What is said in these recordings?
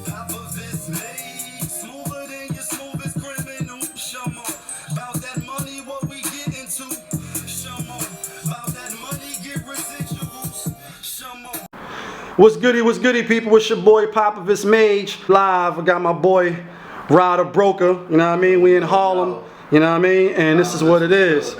Top of this league, smoother than your smoothest criminal. Show more about that money, what we get into. Show more about that money, get residuals. Show more. What's goody, people? It's your boy Popovich Mage live. I got my boy Ryder Broker. You know what I mean? We in Harlem. You know what I mean? And this is what it is.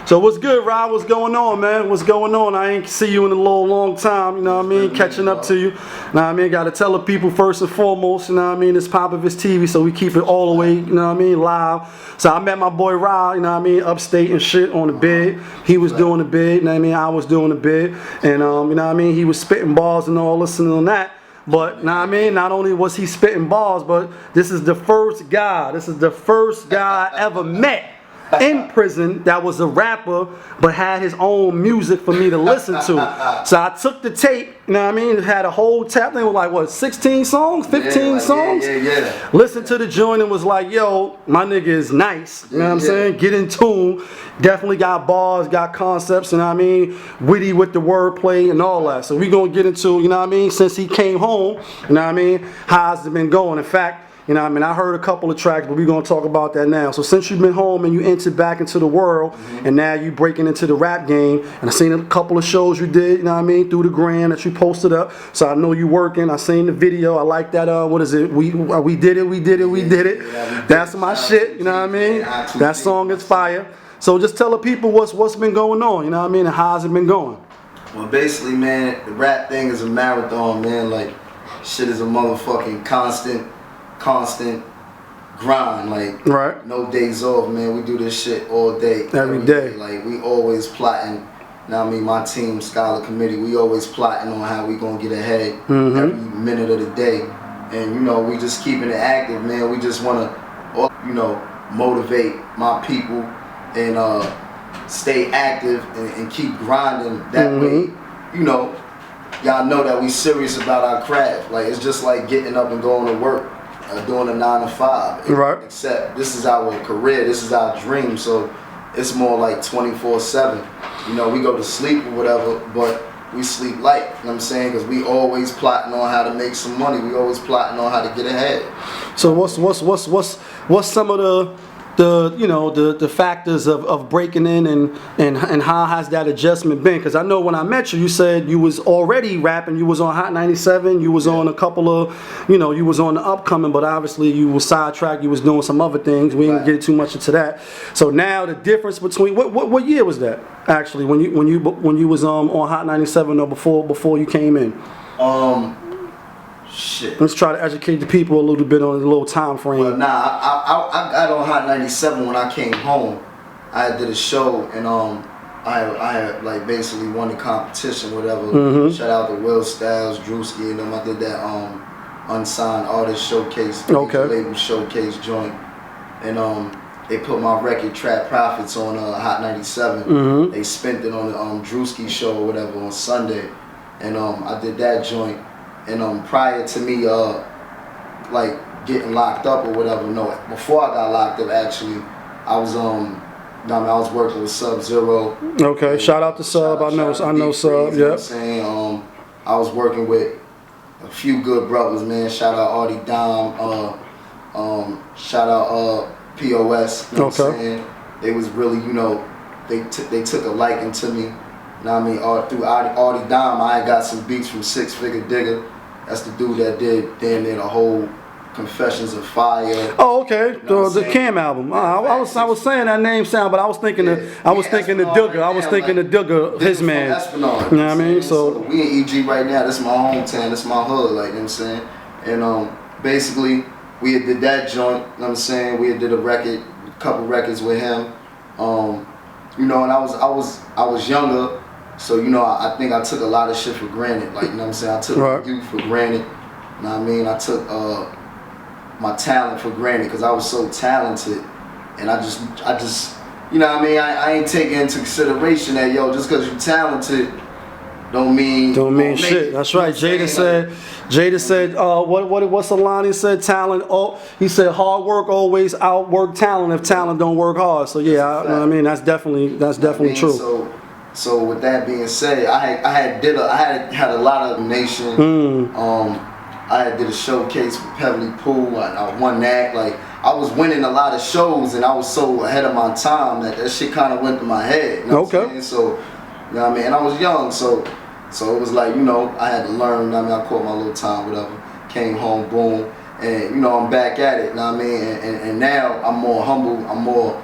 So what's good, Rod? What's going on, man? What's going on? I ain't see you in a long time. You know what I mean? Catching up to you. You know what I mean? Got to tell the people first and foremost. You know what I mean? It's Popovich TV, so we keep it all the way. You know what I mean? Live. So I met my boy Rod. You know what I mean? Upstate and shit on the bed. He was doing the bed. You know what I mean? I was doing the bed. And you know what I mean? He was spitting balls and all this and that. But, know what I mean, not only was he spitting balls, but this is the first guy I ever met in prison that was a rapper, but had his own music for me to listen to. So I took the tape, you know what I mean, had a whole tap thing with like, what, 16 songs, 15 songs? Yeah. Listened to the joint and was like, yo, my nigga is nice, you know what I'm saying? Get in tune. Definitely got bars, got concepts, you know what I mean? Witty with the wordplay and all that. So we gonna get into, you know what I mean, since he came home, you know what I mean, how's it been going? In fact, you know what I mean, I heard a couple of tracks, but we're going to talk about that now. So since you've been home and you entered back into the world, and now you breaking into the rap game, and I seen a couple of shows you did, you know what I mean, through the gram that you posted up. So I know you working. I seen the video. I like that, what is it? We did it. That's my shit, you know what I mean? That song is fire. So just tell the people what's been going on, you know what I mean, and how's it been going? Well, basically, man, the rap thing is a marathon, man. Like, shit is a motherfucking constant grind, like right. No days off, man. We do this shit all day, every day. Like we always plotting. Now I mean, my team, Scholar Committee, we always plotting on how we gonna get ahead every minute of the day, and you know we just keeping it active, man. We just wanna, you know, motivate my people and stay active and keep grinding that way. You know, y'all know that we serious about our craft. Like it's just like getting up and going to work. Doing a 9 to 5, right? Except this is our career, this is our dream, so it's more like 24/7. You know, we go to sleep or whatever, but we sleep light. You know what I'm saying? Because we always plotting on how to make some money. We always plotting on how to get ahead. So what's some of the factors of breaking in and how has that adjustment been? Because I know when I met you, you said you was already rapping. You was on Hot 97. You was on a couple of, you know, you was on the upcoming, but obviously you was sidetracked. You was doing some other things. We didn't get too much into that. So now the difference between what year was that actually when you was on Hot 97 or before you came in? Shit. Let's try to educate the people a little bit on a little time frame. Well, I got on Hot 97 when I came home. I did a show and I had like basically won the competition, whatever. Shout out to Will Styles, Drewski, and them. I did that unsigned artist showcase, label showcase joint, and they put my record Trap Profits on Hot 97. They spent it on the Drewski show or whatever on Sunday, and I did that joint. And prior to me like getting locked up or whatever, no, before I got locked up actually, I was I was working with Sub-Zero. Okay, shout out to Sub. I know Sub. You know what I'm saying? I was working with a few good brothers, man. Shout out Artie Dom. Shout out POS. You know what I'm saying? They was really, you know, they took a liking to me. You know what I mean? Through Artie Dom, I got some beats from Six Figure Digger. That's the dude that did damn near the whole Confessions of Fire. Oh, okay. You know the Cam album. I was saying that name sound, but I was thinking the Digger. I was thinking the Digger, his man. Esplanade, you know what I mean? So we in EG right now. This is my hometown. This is my hood. Like, you know what I'm saying? And basically we had did that joint. You know what I'm saying? We had did a couple records with him. You know, and I was younger. So, you know, I think I took a lot of shit for granted. Like, you know what I'm saying? I took youth for granted. You know what I mean? I took my talent for granted because I was so talented. And I just, you know what I mean? I ain't taking into consideration that, yo, just because you're talented don't mean shit. That's right. Jada said, what's the line he said? Talent, he said hard work always outwork talent if talent don't work hard. So yeah, I mean, that's definitely true. So, So with that being said, I had a lot of nation. I had did a showcase with Pebbly Pool. I won that. Like I was winning a lot of shows, and I was so ahead of my time that shit kind of went to my head. You know what I'm saying? So, you know what I mean? And I was young, so it was like, you know, I had to learn. You know what I mean? I caught my little time, whatever. Came home, boom, and you know I'm back at it. You know what I mean? And now I'm more humble. I'm more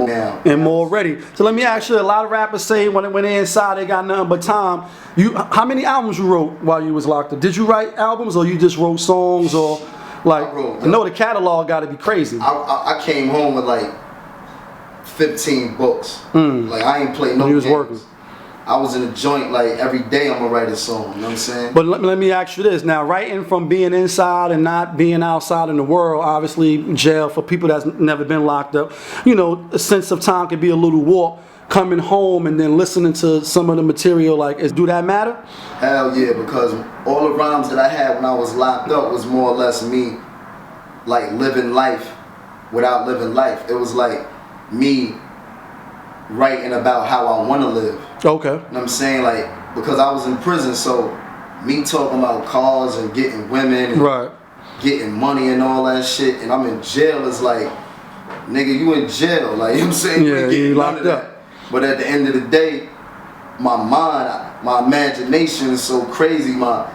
down. And more ready. So let me ask you, a lot of rappers say when they're inside they got nothing but time. How many albums you wrote while you was locked up? Did you write albums or you just wrote songs or like? I know the catalog got to be crazy. I came home with like 15 books. Like I ain't played no games. Working. I was in a joint like every day I'm gonna write a song, you know what I'm saying? But let me ask you this. Now, writing from being inside and not being outside in the world, obviously jail for people that's never been locked up, you know, a sense of time can be a little warped. Coming home and then listening to some of the material, like, do that matter? Hell yeah, because all the rhymes that I had when I was locked up was more or less me, like, living life without living life. It was like me writing about how I want to live. Okay. You know what I'm saying? Like, because I was in prison, so me talking about cars and getting women and getting money and all that shit, and I'm in jail is like, nigga, you in jail. Like, you know what I'm saying? Yeah, you locked up. But at the end of the day, my mind, my imagination is so crazy, my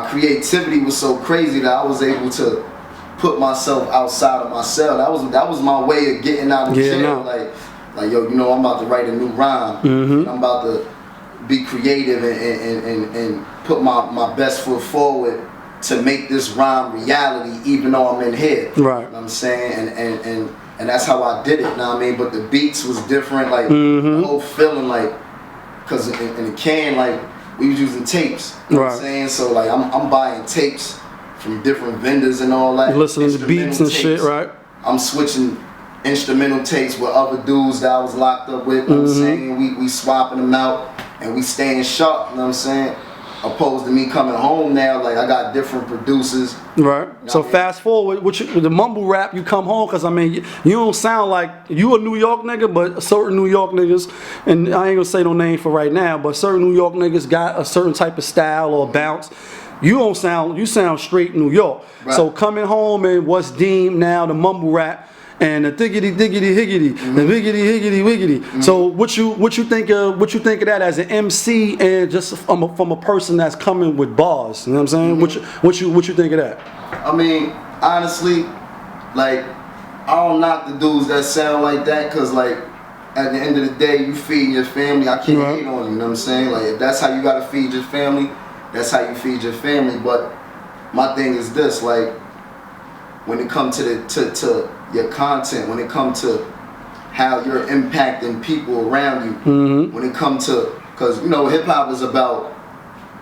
creativity was so crazy that I was able to put myself outside of my cell. That was my way of getting out of jail. Like, yo, you know, I'm about to write a new rhyme. I'm about to be creative and put my best foot forward to make this rhyme reality, even though I'm in here. Right. You know what I'm saying? And that's how I did it, you know what I mean? But the beats was different, like the whole feeling, like, cause in the can, like, we was using tapes. You know what I'm saying? So like I'm buying tapes from different vendors and all that. You're listening to beats and shit, right? I'm switching instrumental tapes with other dudes that I was locked up with, you know what I'm saying? We swapping them out and we staying sharp, you know what I'm saying? Opposed to me coming home now, like I got different producers. Right. So fast forward, with the mumble rap, you come home, cause I mean, you don't sound like you a New York nigga, but certain New York niggas, and I ain't gonna say no name for right now, but certain New York niggas got a certain type of style or bounce. You sound straight New York. Right. So coming home and what's deemed now the mumble rap, and the thiggity diggity higgity, the wiggity higgity wiggity. So what you think of that as an MC and just from a person that's coming with bars? You know what I'm saying? What you think of that? I mean, honestly, like I don't knock the dudes that sound like that, cause like at the end of the day, you feeding your family. I can't hate on you. You know what I'm saying? Like if that's how you gotta feed your family, that's how you feed your family. But my thing is this, like when it comes to your content, when it comes to how you're impacting people around you, when it comes to, because you know hip hop is about,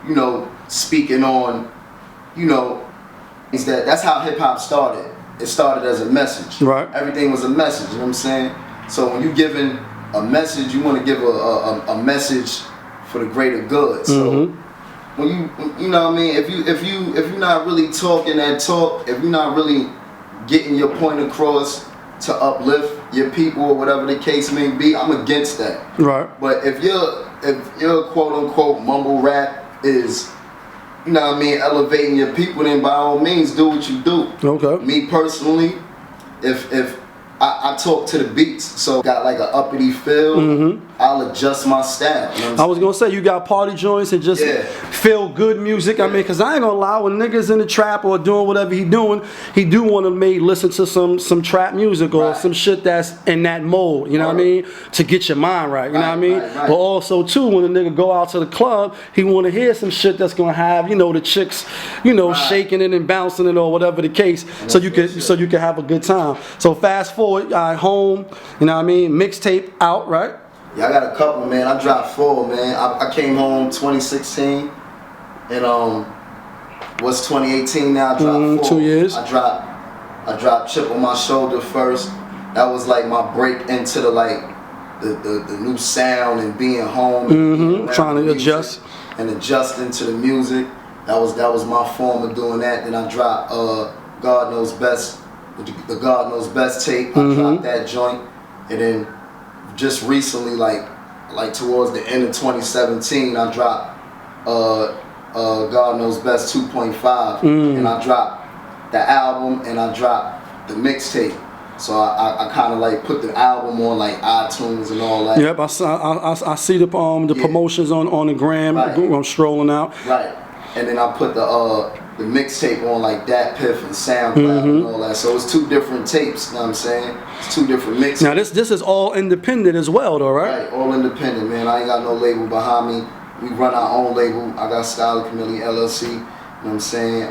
you know, speaking on, you know, is that's how hip hop started. It started as a message. Right. Everything was a message. You know what I'm saying? So when you giving a message, you want to give a message for the greater good. So when you know what I mean, if you're not really talking that talk, if you're not really getting your point across to uplift your people or whatever the case may be, I'm against that. Right. But if your quote unquote mumble rap is, you know what I mean, elevating your people, then by all means do what you do. Okay. Me personally, if I talk to the beats, so got like an uppity feel, I'll adjust my style. You know I was gonna say, you got party joints and just feel good music. I mean, cause I ain't gonna lie, when niggas in the trap or doing whatever he do want to listen to some trap music or some shit that's in that mode, you know what I mean? To get your mind right, you know what I mean? But also too, when a nigga go out to the club, he want to hear some shit that's gonna have, you know, the chicks, you know, shaking it and bouncing it or whatever the case, so you can have a good time. So fast forward, home, you know what I mean? Mixtape out, right? Yeah, I got a couple, man. I dropped 4, man. I came home 2016, and what's 2018 now? I dropped 4. 2 years. I dropped Chip on My Shoulder first. That was like my break into the new sound and being home. And trying to adjust and adjusting to the music. That was my form of doing that. Then I dropped God Knows Best. The God Knows Best tape, I dropped that joint, and then just recently, like like towards the end of 2017, I dropped God Knows Best 2.5, and I dropped the album and I dropped the mixtape. So I kind of like put the album on like iTunes and all that. Yep, I see the promotions on the gram. Right. I'm strolling out. Right, and then I put the mixtape on like Dat Piff and SoundCloud and all that. So it's 2 different tapes. You know what I'm saying? It's 2 different mixes. Now this is all independent as well, though, right? Right, all independent, man. I ain't got no label behind me. We run our own label. I got Scholar Chameleon LLC. You know what I'm saying?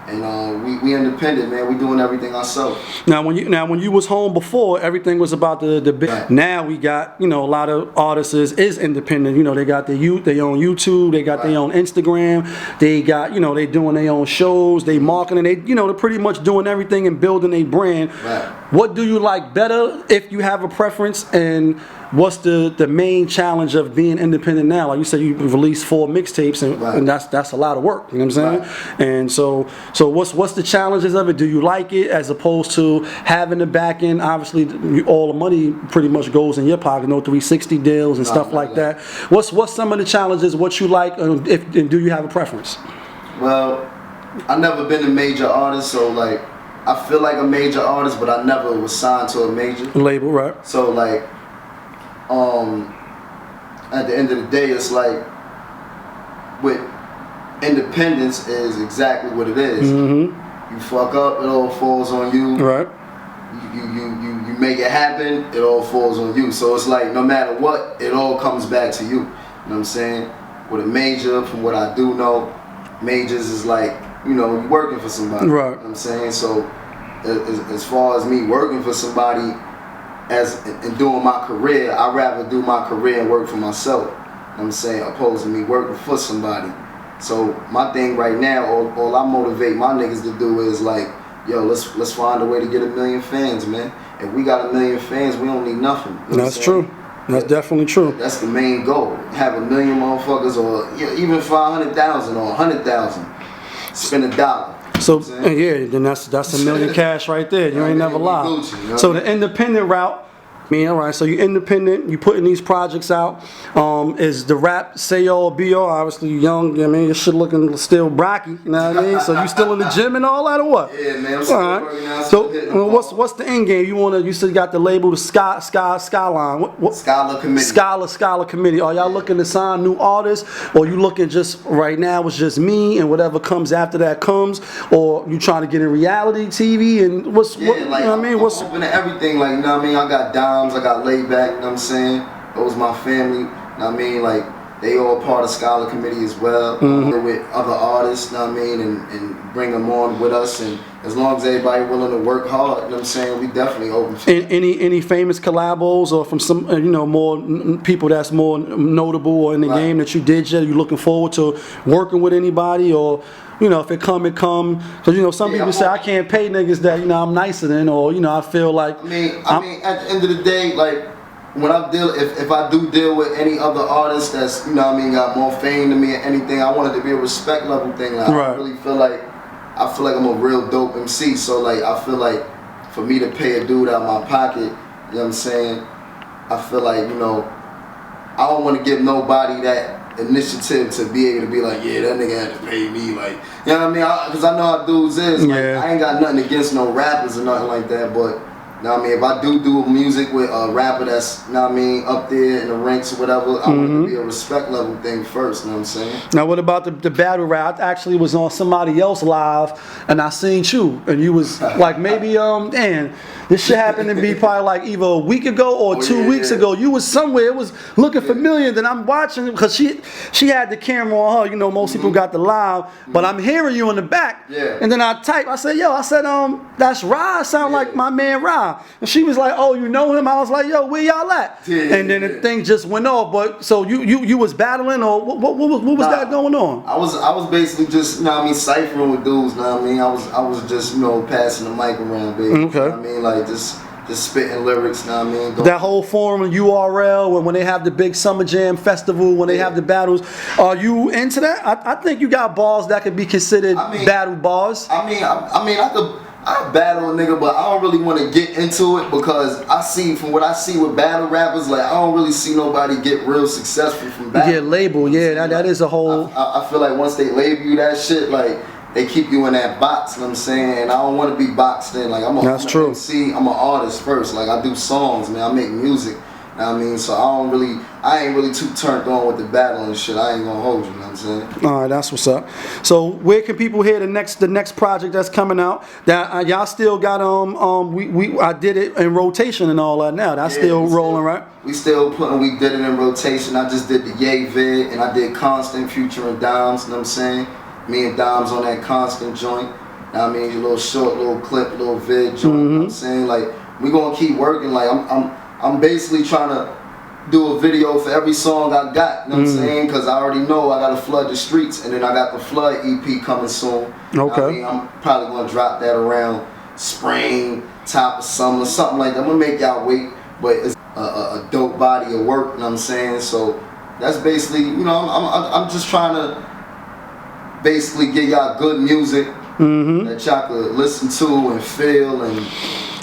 We independent, man. We doing everything ourselves. Now when you was home before, everything was about the big. Right. Now we got, you know, a lot of artists is independent. You know, they got their own YouTube, they got their own Instagram, they got, you know, they doing their own shows, they marketing, they're pretty much doing everything and building a brand. Right. What do you like better, if you have a preference, and what's the main challenge of being independent now? Like you said, you released 4 mixtapes, and that's a lot of work. You know what I'm saying? Right. And so what's the challenges of it? Do you like it, as opposed to having the back end? Obviously, all the money pretty much goes in your pocket. No 360 deals and stuff like that. What's some of the challenges? What you like, and do you have a preference? Well, I never been a major artist, so like I feel like a major artist, but I never was signed to a major Label, right? So like, at the end of the day, it's like with independence is exactly what it is. You fuck up, it all falls on you. Right. You make it happen, it all falls on you. So it's like no matter what, it all comes back to you. You know what I'm saying? With a major, from what I do know, majors is like, you know, you're working for somebody. Right. You know what I'm saying? So as far as me working for somebody and doing my career, I'd rather do my career and work for myself. You know what I'm saying? Opposed to me working for somebody. So my thing right now, all I motivate my niggas to do is like, yo, let's find a way to get 1 million fans, man. If we got 1 million fans, we don't need nothing. You know That's true. That's definitely true. That's the main goal. Have 1 million motherfuckers, or even 500,000 or 100,000. Spend $1. So yeah, then that's $1 million cash right there. You ain't never lie. Gucci, you know? So the independent route. I mean, all right, so you're independent, you putting these projects out. Is the rap say all be all? Obviously you're young, you know what I mean? Your shit looking still brocky, you know what I mean? So you still in the gym and all that, or what? Yeah, man, I'm still working out. So what's the end game? You still got the label, the Skyline. What? Scholar Committee. Scholar Committee. Are y'all looking to sign new artists, or you looking just right now it's just me and whatever comes after that comes, or you trying to get in reality TV and Like, you know what I mean? I'm open to everything, like, you know what I mean? I got Dimes, I got Laid Back, you know what I'm saying? Those my family, you know what I mean? Like, they all part of Scholar Committee as well. With other artists, you know what I mean? And bring them on with us, and as long as everybody willing to work hard, you know what I'm saying? We definitely open for that. Any famous collabos, or from some more people that's more notable or in the game that you did yet? You looking forward to working with anybody, or if it come, because some people say I can't pay niggas that I'm nicer than, or I feel like. I mean, at the end of the day, like when I deal, if I do deal with any other artist that's got more fame than me or anything, I want it to be a respect level thing. Like, I really feel like I'm a real dope MC. So like I feel like for me to pay a dude out of my pocket, you know what I'm saying? I feel like I don't want to give nobody that initiative to be able to be like, yeah, that nigga had to pay me, like, you know what I mean? Because I know how dudes is. Like, I ain't got nothing against no rappers or nothing like that, but you know what I mean? If I do music with a rapper that's, you know what I mean, up there in the ranks or whatever, I want it to be a respect level thing first, you know what I'm saying? Now what about the battle rap? I actually was on somebody else live and I seen you, and you was like, maybe damn, this shit happened to be probably like either a week ago or 2 weeks ago. You was somewhere, it was looking familiar. Then I'm watching, because she had the camera on her, most people got the live, but I'm hearing you in the back. And then I said, that's Ra, sound like my man Ra. And she was like, oh, you know him? I was like, yo, where y'all at? And then the thing just went off. But so you was battling, or what was that going on? I was basically just, ciphering with dudes, I was just, passing the mic around, baby. Okay. I mean, like just spitting lyrics, That whole forum, URL, when they have the big Summer Jam festival, when they have the battles, are you into that? I think you got bars that could be considered battle bars. I I battle a nigga, but I don't really want to get into it because I see from what I see with battle rappers, like I don't really see nobody get real successful from battle. You get labeled, yeah. That is a whole. I feel like once they label you that shit, like they keep you in that box. You know what I'm saying? And I don't want to be boxed in. Like I'm an MC, I'm an artist first. Like I do songs, man. I make music. You know what I mean? So I ain't really too turned on with the battle and shit. I ain't gonna hold you, you know what I'm saying? All right, that's what's up. So where can people hear the next project that's coming out? That y'all still got I did it in rotation and all that now. That's still rolling, right? We did it in rotation. I just did the Ye vid and I did Constant, Future and Dimes, you know what I'm saying? Me and Dimes on that Constant joint. You know what I mean? A little short, little clip, little vid joint, you know what I'm saying? Like we gonna keep working. Like I'm basically trying to do a video for every song I got, you know what I'm saying? Because I already know I gotta flood the streets, and then I got the Flood EP coming soon. Okay. I mean, I'm probably gonna drop that around spring, top of summer, something like that. I'm gonna make y'all wait, but it's a dope body of work, you know what I'm saying? So that's basically, you know, I'm just trying to basically give y'all good music that y'all could listen to and feel and.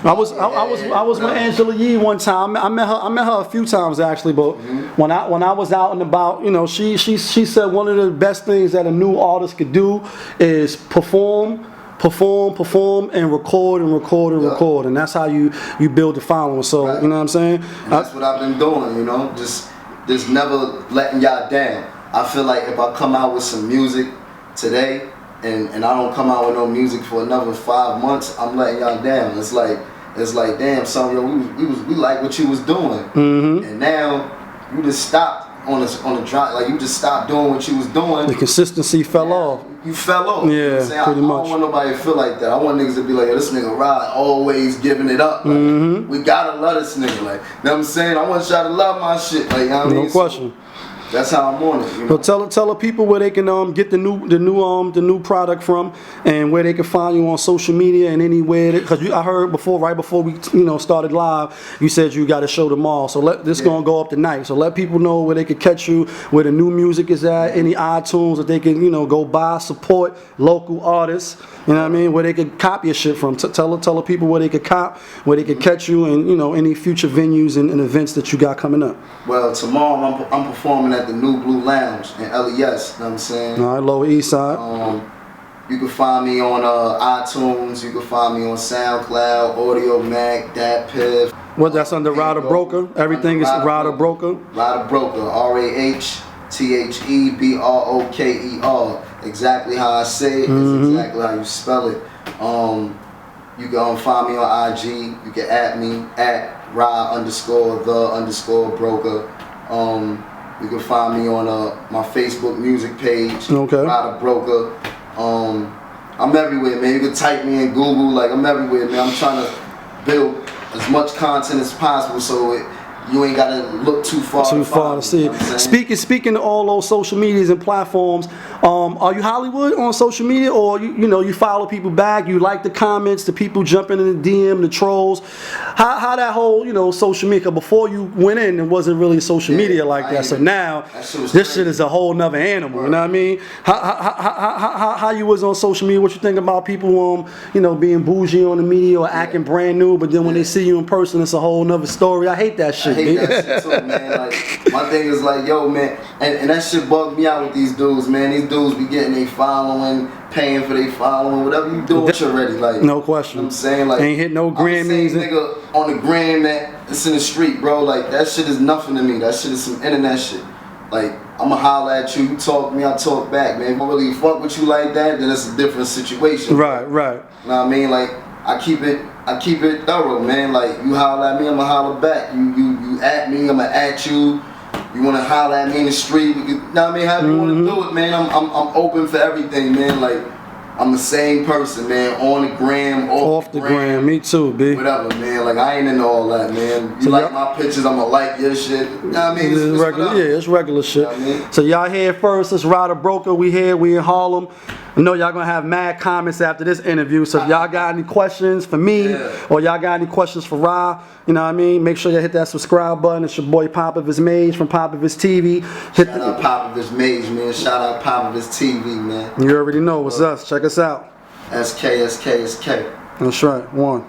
I was with Angela Yee one time. I met her a few times actually, but when I was out and about, you know, she said one of the best things that a new artist could do is perform and record, and that's how you build the following. So you know what I'm saying? And that's what I've been doing, you know, just never letting y'all down. I feel like if I come out with some music today and I don't come out with no music for another 5 months, I'm letting y'all down. It's like, damn, son, yo, we like what you was doing, and now you just stopped on the drop. Like you just stopped doing what you was doing. The consistency fell off. You fell off. Yeah, you know what I'm saying? pretty much. I don't want nobody to feel like that. I want niggas to be like, yo, this nigga Rod always giving it up. Like, we gotta love this nigga. Like, you know what I'm saying? I want y'all to love my shit. Like, you know what I mean? No question. So, that's how I'm on it. You know? So tell the people where they can get the new product from, and where they can find you on social media and anywhere. Because I heard right before we started live, you said you got to show them all. So gonna go up tonight. So let people know where they can catch you, where the new music is at, any iTunes that they can go buy, support local artists. You know what I mean? Where they can cop your shit from. Tell the people where they can cop, where they can catch you, and any future venues and events that you got coming up. Well, tomorrow I'm performing at the New Blue Lounge in LES. You know what I'm saying? All right, Lower East Side. You can find me on iTunes. You can find me on SoundCloud, Audio Mac, DatPiff. What? That's under Rada Broker. Everything is Rada Broker. Rada Broker. RAHTHEBROKER. Exactly how I say it. It's exactly how you spell it. You can find me on IG. You can at me at Ra_the_broker. You can find me on my Facebook music page. Okay. Rada Broker. I'm everywhere, man. You can type me in Google. Like I'm everywhere, man. I'm trying to build as much content as possible so you ain't gotta look too far to see it. Speaking of all those social medias and platforms, are you Hollywood on social media, or you follow people back? You like the comments, the people jumping in the DM, the trolls? How that whole social media? Before you went in, it wasn't really social media like that. So now this shit is a whole nother animal. You know what I mean? How you was on social media? What you think about people being bougie on the media or acting brand new, but then when they see you in person, it's a whole nother story. I hate that shit. I hate that shit too, man. Like my thing is like, yo, man, and that shit bugged me out with these dudes, man. These dudes be getting they following, paying for they following, whatever you doing already. Like, no question. You know what I'm saying? Like, ain't hit no Grammys. Nigga on the gram that's in the street, bro. Like that shit is nothing to me. That shit is some internet shit. Like I'ma holler at you, you talk to me, I talk back, man. If I really fuck with you like that, then it's a different situation. Right. You know what I mean? Like I keep it thorough, man. Like you holler at me, I'ma holler back. You at me, I'ma at you. You wanna holler at me in the street, you know what I mean? However you wanna do it, man. I'm open for everything, man. Like I'm the same person, man. On the gram, off the gram. Me too, B. Whatever, man. Like I ain't into all that, man. You like my pictures, I'ma like your shit. You know what I mean? It's regular, it's regular shit. You know what I mean? So y'all here first. It's Rada Broker. We in Harlem. I know y'all gonna have mad comments after this interview. So if y'all got any questions for me, or y'all got any questions for Ra, you know what I mean? Make sure you hit that subscribe button. It's your boy Popovich Mage from Popovich TV. Shout out Popovich Mage, man. Shout out Popovich TV, man. You already know what's us. Check us out. SK. That's right. One.